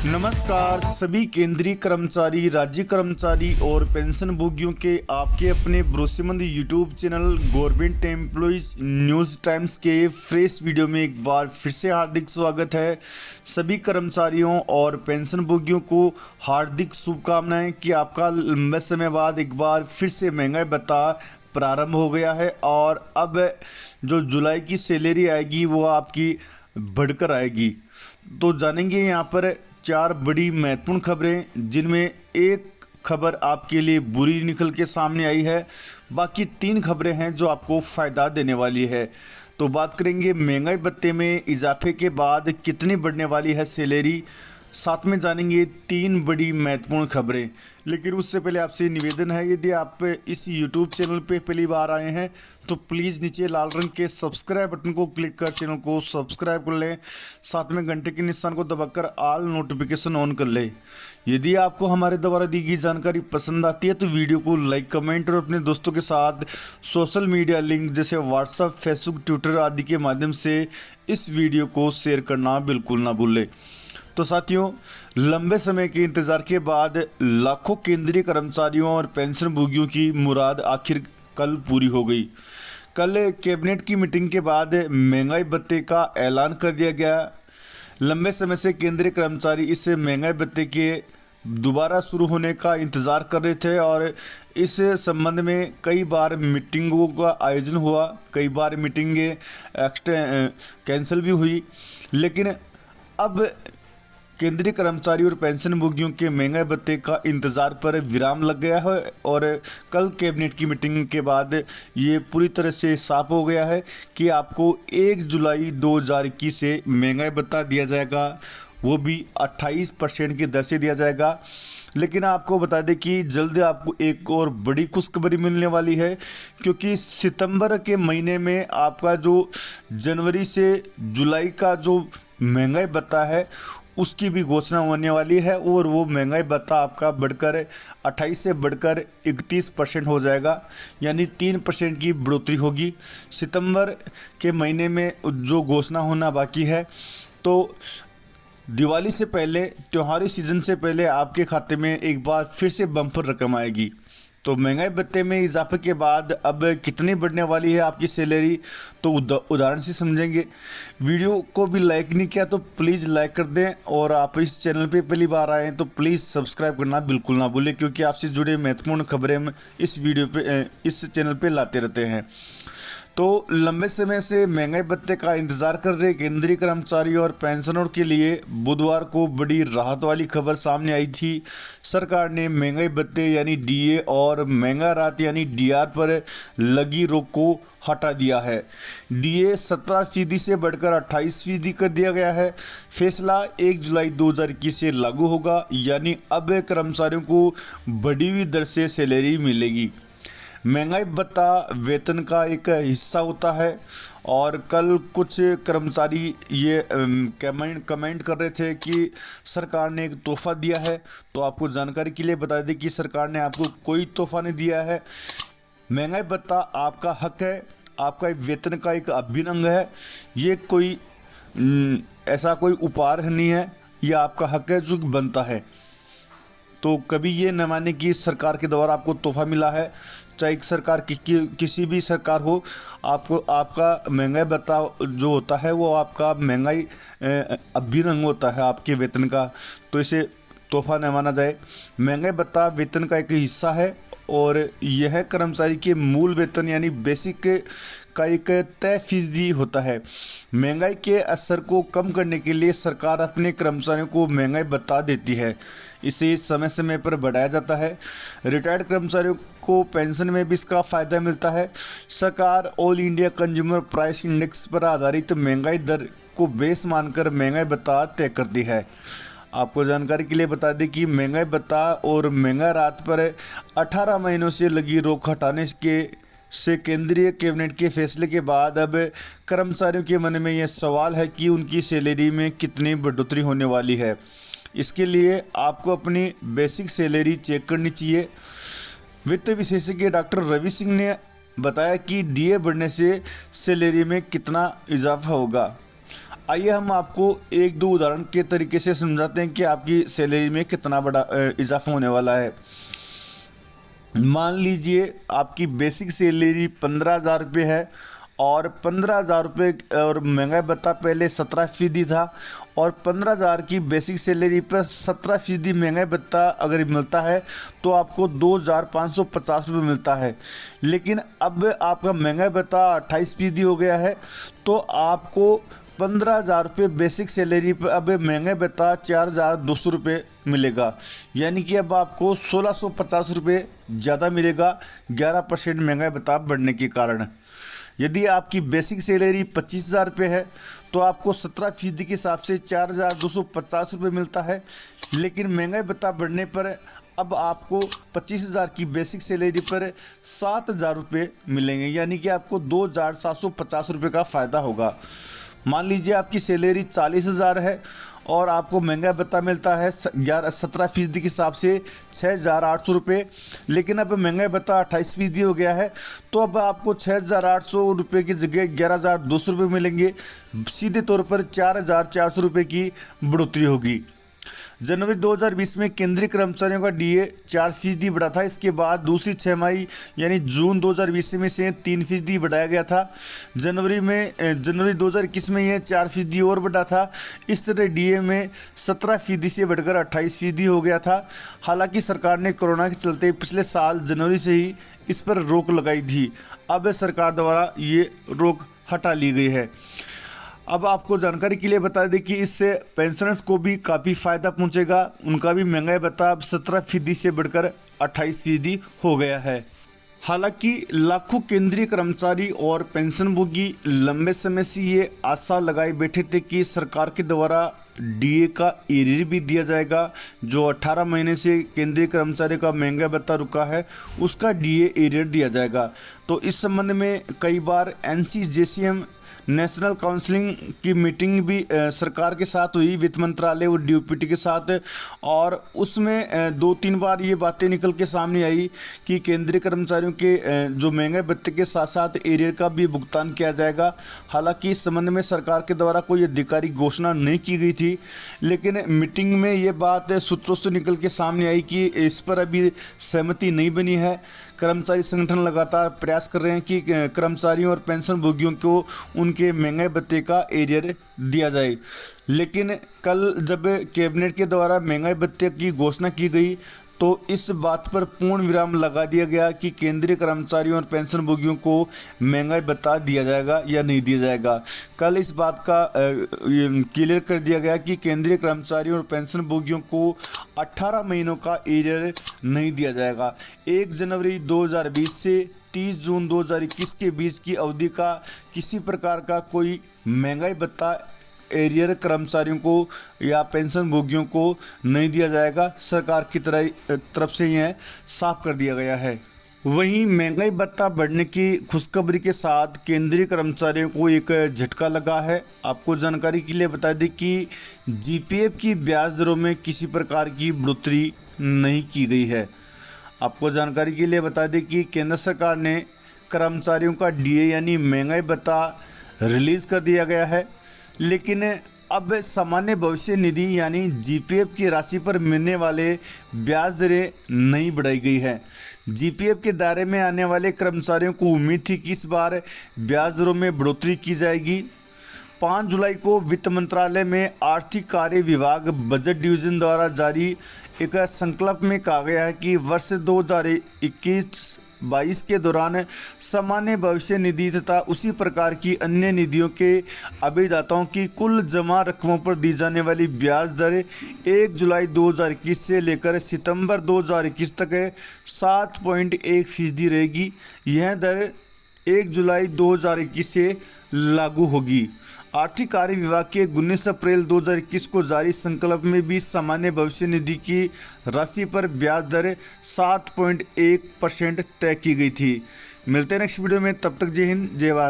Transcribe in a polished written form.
नमस्कार सभी केंद्रीय कर्मचारी, राज्य कर्मचारी और पेंशनभोगियों के आपके अपने भरोसेमंद YouTube channel government employees news times के फ्रेश वीडियो में एक बार फिर से हार्दिक स्वागत है। सभी कर्मचारियों और पेंशनभोगियों को हार्दिक शुभकामनाएं कि आपका लंबे समय बाद एक बार फिर से महंगाई भत्ता प्रारंभ हो गया है और अब जो जुलाई की सैलरी आएगी वो आपकी बढ़कर आएगी। तो जानेंगे यहाँ पर चार बड़ी महत्वपूर्ण खबरें, जिनमें एक खबर आपके लिए बुरी निकल के सामने आई है, बाकी तीन खबरें हैं जो आपको फ़ायदा देने वाली है। तो बात करेंगे महंगाई भत्ते में इजाफे के बाद कितनी बढ़ने वाली है सैलरी, साथ में जानेंगे तीन बड़ी महत्वपूर्ण खबरें। लेकिन उससे पहले आपसे निवेदन है, यदि आप इस YouTube चैनल पे पहली बार आए हैं तो प्लीज़ नीचे लाल रंग के सब्सक्राइब बटन को क्लिक कर चैनल को सब्सक्राइब कर लें, साथ में घंटे के निशान को दबाकर ऑल नोटिफिकेशन ऑन कर लें। यदि आपको हमारे द्वारा दी गई जानकारी पसंद आती है तो वीडियो को लाइक, कमेंट और अपने दोस्तों के साथ सोशल मीडिया लिंक जैसे व्हाट्सएप, फेसबुक, ट्विटर आदि के माध्यम से इस वीडियो को शेयर करना बिल्कुल ना भूलें। तो साथियों, लंबे समय के इंतज़ार के बाद लाखों केंद्रीय कर्मचारियों और पेंशनभोगियों की मुराद आखिर कल पूरी हो गई। कल कैबिनेट की मीटिंग के बाद महंगाई भत्ते का ऐलान कर दिया गया। लंबे समय से केंद्रीय कर्मचारी इस महंगाई भत्ते के दोबारा शुरू होने का इंतज़ार कर रहे थे और इस संबंध में कई बार मीटिंगों का आयोजन हुआ, कई बार मीटिंगें कैंसिल भी हुई। लेकिन अब केंद्रीय कर्मचारी और पेंशनभोगियों के महंगाई भत्ते का इंतज़ार पर विराम लग गया है और कल कैबिनेट की मीटिंग के बाद ये पूरी तरह से साफ हो गया है कि आपको 1 जुलाई 2021 से महंगाई भत्ता दिया जाएगा, वो भी 28% की दर से दिया जाएगा। लेकिन आपको बता दें कि जल्द आपको एक और बड़ी खुशखबरी मिलने वाली है, क्योंकि सितंबर के महीने में आपका जो जनवरी से जुलाई का जो महंगाई भत्ता है उसकी भी घोषणा होने वाली है और वो महंगाई भत्ता आपका बढ़कर 28 से बढ़कर 31% हो जाएगा, यानी 3% की बढ़ोतरी होगी। सितंबर के महीने में जो घोषणा होना बाकी है, तो दिवाली से पहले, त्योहारी सीजन से पहले आपके खाते में एक बार फिर से बम्पर रकम आएगी। तो महंगाई भत्ते में इजाफे के बाद अब कितनी बढ़ने वाली है आपकी सैलरी, तो उदाहरण से समझेंगे। वीडियो को भी लाइक नहीं किया तो प्लीज़ लाइक कर दें और आप इस चैनल पे पहली बार आए हैं तो प्लीज़ सब्सक्राइब करना बिल्कुल ना भूलें, क्योंकि आपसे जुड़े महत्वपूर्ण खबरें हम इस चैनल पे लाते रहते हैं। तो लंबे समय से महंगाई भत्ते का इंतज़ार कर रहे केंद्रीय कर्मचारी और पेंशनरों के लिए बुधवार को बड़ी राहत वाली खबर सामने आई थी। सरकार ने महंगाई भत्ते यानी डीए और महंगा राहत यानी डीआर पर लगी रोक को हटा दिया है। डीए 17% से बढ़कर 28% कर दिया गया है। फैसला 1 जुलाई 2021 से लागू होगा, यानी अब कर्मचारियों को बढ़ी हुई दर से सैलरी मिलेगी। महंगाई भत्ता वेतन का एक हिस्सा होता है और कल कुछ कर्मचारी ये कमेंट कर रहे थे कि सरकार ने एक तोहफा दिया है। तो आपको जानकारी के लिए बता दें कि सरकार ने आपको कोई तोहफा नहीं दिया है। महंगाई भत्ता आपका हक है, आपका वेतन का एक अभिन्न अंग है। ये कोई ऐसा कोई उपहार नहीं है, ये आपका हक है जो बनता है। तो कभी ये न माने कि सरकार के द्वारा आपको तोहफा मिला है, चाहे सरकार किसी भी सरकार हो, आपको आपका महंगाई भत्ता जो होता है वो आपका महंगाई अभिन्न अंग होता है आपके वेतन का, तो इसे तोहफा न माना जाए। महंगाई भत्ता वेतन का एक हिस्सा है और यह कर्मचारी के मूल वेतन यानी बेसिक का एक तय फीसदी होता है। महंगाई के असर को कम करने के लिए सरकार अपने कर्मचारियों को महंगाई भत्ता देती है। इसे समय समय पर बढ़ाया जाता है। रिटायर्ड कर्मचारियों को पेंशन में भी इसका फ़ायदा मिलता है। सरकार all India consumer price index पर आधारित महंगाई दर को बेस मानकर महंगाई भत्ता तय करती है। आपको जानकारी के लिए बता दें कि महंगाई भत्ता और महंगा राहत पर 18 महीनों से लगी रोक हटाने से केंद्रीय कैबिनेट के फैसले के बाद अब कर्मचारियों के मन में यह सवाल है कि उनकी सैलरी में कितनी बढ़ोतरी होने वाली है। इसके लिए आपको अपनी बेसिक सैलरी चेक करनी चाहिए। वित्त विशेषज्ञ डॉक्टर रवि सिंह ने बताया कि डीए बढ़ने से सैलरी में कितना इजाफा होगा। आइए हम आपको एक दो उदाहरण के तरीके से समझाते हैं कि आपकी सैलरी में कितना बड़ा इजाफा होने वाला है। मान लीजिए आपकी बेसिक सैलरी 15,000 रुपये है और 15,000 रुपये और महंगाई भत्ता पहले 17% था, और 15,000 की बेसिक सैलरी पर 17% महंगाई भत्ता अगर मिलता है तो आपको 2,550 रुपये मिलता है। लेकिन अब आपका महंगाई भत्ता 28% हो गया है, तो आपको 15,000 रुपये बेसिक सैलरी पर अब महंगाई भत्ता 4,200 रुपये मिलेगा, यानी कि अब आपको 1,650 रुपये ज़्यादा मिलेगा 11% महंगाई भत्ता बढ़ने के कारण। यदि आपकी बेसिक सैलरी 25,000 रुपये है तो आपको 17% के हिसाब से 4,250 रुपये मिलता है, लेकिन महंगाई भत्ता बढ़ने पर अब आपको 25,000 की बेसिक सैलरी पर 7,000 रुपये मिलेंगे, यानी कि आपको 2,750 रुपये का फ़ायदा होगा। मान लीजिए आपकी सैलरी 40,000 है और आपको महंगाई भत्ता मिलता है 17% के हिसाब से 6,800 रुपये, लेकिन अब महंगाई भत्ता 28% हो गया है, तो अब आपको 6,800 रुपये की जगह 11,200 रुपये मिलेंगे। सीधे तौर पर 4,400 रुपये की बढ़ोतरी होगी। जनवरी 2020 में केंद्रीय कर्मचारियों का डीए 4% बढ़ा था। इसके बाद दूसरी छमाही यानी जून 2020 में से 3% बढ़ाया गया था। जनवरी 2021 में यह 4% और बढ़ा था। इस तरह डीए में 17% से बढ़कर 28% हो गया था। हालांकि सरकार ने कोरोना के चलते पिछले साल जनवरी से ही इस पर रोक लगाई थी। अब सरकार द्वारा ये रोक हटा ली गई है। अब आपको जानकारी के लिए बता दें कि इससे पेंशनर्स को भी काफ़ी फ़ायदा पहुंचेगा। उनका भी महंगाई भत्ता अब 17% से बढ़कर 28% हो गया है। हालांकि लाखों केंद्रीय कर्मचारी और पेंशनभोगी लंबे समय से ये आशा लगाए बैठे थे कि सरकार के द्वारा डीए का एरियर भी दिया जाएगा। जो 18 महीने से केंद्रीय कर्मचारी का महंगाई भत्ता रुका है उसका डीए एरियर दिया जाएगा। तो इस संबंध में कई बार NCJCM नेशनल काउंसिलिंग की मीटिंग भी सरकार के साथ हुई, वित्त मंत्रालय और DOPT के साथ, और उसमें 2-3 बार ये बातें निकल के सामने आई कि केंद्रीय कर्मचारियों के जो महंगाई भत्ते के साथ साथ एरियर का भी भुगतान किया जाएगा। हालांकि इस संबंध में सरकार के द्वारा कोई आधिकारिक घोषणा नहीं की गई थी, लेकिन मीटिंग में ये बात सूत्रों से निकल के सामने आई कि इस पर अभी सहमति नहीं बनी है। कर्मचारी संगठन लगातार प्रयास कर रहे हैं कि कर्मचारियों और पेंशनभोगियों को उनके महंगाई भत्ते का एरियर दिया जाए। लेकिन कल जब कैबिनेट के द्वारा महंगाई भत्ते की घोषणा की गई तो इस बात पर पूर्ण विराम लगा दिया गया कि केंद्रीय कर्मचारियों और पेंशनभोगियों को महंगाई भत्ता दिया जाएगा या नहीं दिया जाएगा। कल इस बात का क्लियर कर दिया गया कि केंद्रीय कर्मचारियों और पेंशनभोगियों को 18 महीनों का एरियर नहीं दिया जाएगा। 1 जनवरी 2020 से 30 जून 2021 के बीच की अवधि का किसी प्रकार का कोई महंगाई भत्ता एरियर कर्मचारियों को या पेंशनभोगियों को नहीं दिया जाएगा। सरकार की तरफ से यह साफ कर दिया गया है। वहीं महंगाई भत्ता बढ़ने की खुशखबरी के साथ केंद्रीय कर्मचारियों को एक झटका लगा है। आपको जानकारी के लिए बता दें कि GPF की ब्याज दरों में किसी प्रकार की बढ़ोतरी नहीं की गई है। आपको जानकारी के लिए बता दें कि केंद्र सरकार ने कर्मचारियों का डीए यानी महंगाई भत्ता रिलीज़ कर दिया गया है, लेकिन अब सामान्य भविष्य निधि यानी GPF की राशि पर मिलने वाले ब्याज दरें नहीं बढ़ाई गई है। GPF के दायरे में आने वाले कर्मचारियों को उम्मीद थी कि इस बार ब्याज दरों में बढ़ोतरी की जाएगी। 5 जुलाई को वित्त मंत्रालय में आर्थिक कार्य विभाग बजट डिवीज़न द्वारा जारी एक संकल्प में कहा गया है कि वर्ष 2021-22 के दौरान सामान्य भविष्य निधि तथा उसी प्रकार की अन्य निधियों के अभिदाताओं की कुल जमा रकमों पर दी जाने वाली ब्याज दर 1 जुलाई 2021 से लेकर सितंबर 2021 तक 7.1% रहेगी। यह दर 1 जुलाई 2021 से लागू होगी। आर्थिक कार्य विभाग के 19 अप्रैल 2021 को जारी संकल्प में भी सामान्य भविष्य निधि की राशि पर ब्याज दर 7.1% तय की गई थी। मिलते हैं नेक्स्ट वीडियो में, तब तक जय हिंद जय भारत।